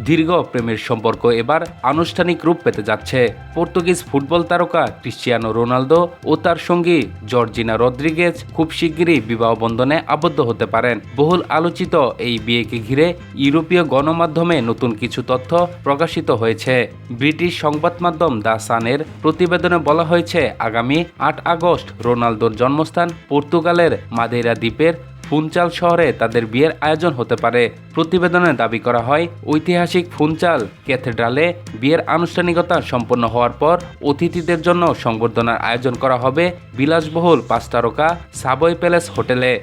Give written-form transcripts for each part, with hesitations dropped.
দীর্ঘ প্রেমের সম্পর্ক এবার আনুষ্ঠানিক রূপ পেতে যাচ্ছে। পর্তুগিজ ফুটবল তারকা ক্রিশ্চিয়ানো রোনালদো ও তার সঙ্গী জর্জিনা রদ্রিগেজ খুব শিগগিরই বিবাহ বন্ধনে আবদ্ধ হতে পারেন। বহুল আলোচিত এই বিয়েকে ঘিরে ইউরোপীয় গণমাধ্যমে নতুন কিছু তথ্য প্রকাশিত হয়েছে। ব্রিটিশ সংবাদ মাধ্যম দ্য সানের প্রতিবেদনে বলা হয়েছে, আগামী ৮ আগস্ট রোনালদোর জন্মস্থান পর্তুগালের মাদেইরা দ্বীপের ফুনচাল শহরে তাদের বিয়ের আয়োজন হতে পারে। প্রতিবেদনে দাবি করা হয়, ঐতিহাসিক ফুনচাল ক্যাথেড্রালে বিয়ের আনুষ্ঠানিকতা সম্পন্ন হওয়ার পর অতিথিদের জন্য সংবর্ধনার আয়োজন করা হবে বিলাসবহুল ৫ তারকা সাবওয়ে প্যালেস হোটেলে।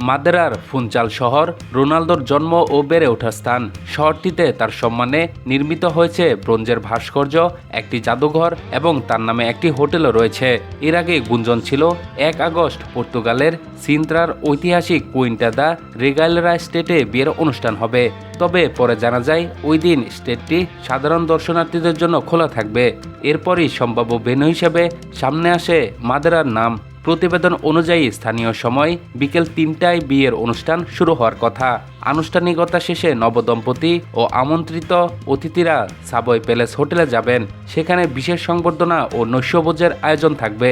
মাদেরার ফুনচাল শহর রোনালদোর জন্ম ও বেড়ে ওঠা স্থান। শহরটিতে তার সম্মানে নির্মিত হয়েছে ব্রোঞ্জের ভাস্কর্য, একটি জাদুঘর এবং তার নামে একটি হোটেলও রয়েছে। এর আগে গুঞ্জন ছিল ১ আগস্ট পর্তুগালের সিন্ত্রার ঐতিহাসিক কুইন্টা দা রেগাইলেরা স্টেটে বিয়ের অনুষ্ঠান হবে। তবে পরে জানা যায় ওই দিন স্টেটটি সাধারণ দর্শনার্থীদের জন্য খোলা থাকবে। এরপরই সম্ভাব্য ভেন্যু হিসেবে সামনে আসে মাদেরার নাম। প্রতিবেদন অনুযায়ী স্থানীয় সময় বিকেল ৩টায় বিয়ের অনুষ্ঠান শুরু হওয়ার কথা। আনুষ্ঠানিকতা শেষে নবদম্পতি ও আমন্ত্রিত অতিথিরা সাবওয়ে প্যালেস হোটেলে যাবেন। সেখানে বিশেষ সংবর্ধনা ও নৈশভোজের আয়োজন থাকবে।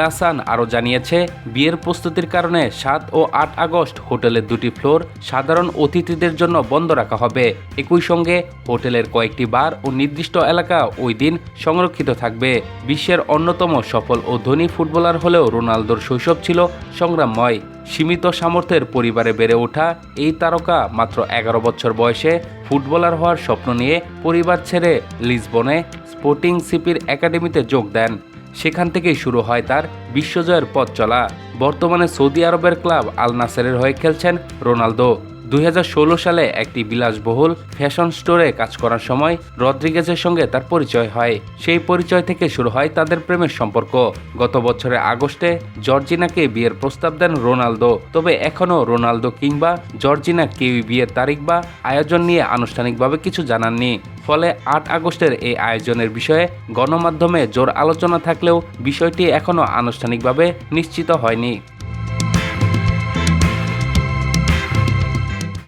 দ্য সান আরও জানিয়েছে, বিয়ের প্রস্তুতির কারণে ৭ ও ৮ আগস্ট হোটেলের ২টি ফ্লোর সাধারণ অতিথিদের জন্য বন্ধ রাখা হবে। একই সঙ্গে হোটেলের কয়েকটি বার ও নির্দিষ্ট এলাকা ওই দিন সংরক্ষিত থাকবে। বিশ্বের অন্যতম সফল ও ধনী ফুটবলার হলেও রোনালদোর শৈশব ছিল সংগ্রামময়। সীমিত সামর্থ্যের পরিবারে বেড়ে ওঠা এই তারকা মাত্র ১১ বছর বয়সে ফুটবলার হওয়ার স্বপ্ন নিয়ে পরিবার ছেড়ে লিসবনে স্পোর্টিং সিপির একাডেমিতে যোগ দেন। সেখান থেকেই শুরু হয় তার বিশ্বজয়ের পথ চলা। বর্তমানে সৌদি আরবের ক্লাব আল নাসেরের হয়ে খেলছেন রোনালদো। ২০১৬ সালে একটি বিলাসবহুল ফ্যাশন স্টোরে কাজ করার সময় রদ্রিগেজের সঙ্গে তার পরিচয় হয়। সেই পরিচয় থেকে শুরু হয় তাদের প্রেমের সম্পর্ক। গত বছরের আগস্টে জর্জিনাকে বিয়ের প্রস্তাব দেন রোনালদো। তবে এখনও রোনালদো কিংবা জর্জিনা কেউই বিয়ের তারিখ বা আয়োজন নিয়ে আনুষ্ঠানিকভাবে কিছু জানাননি। ফলে ৮ আগস্টের এই আয়োজনের বিষয়ে গণমাধ্যমে জোর আলোচনা থাকলেও বিষয়টি এখনও আনুষ্ঠানিকভাবে নিশ্চিত হয়নি।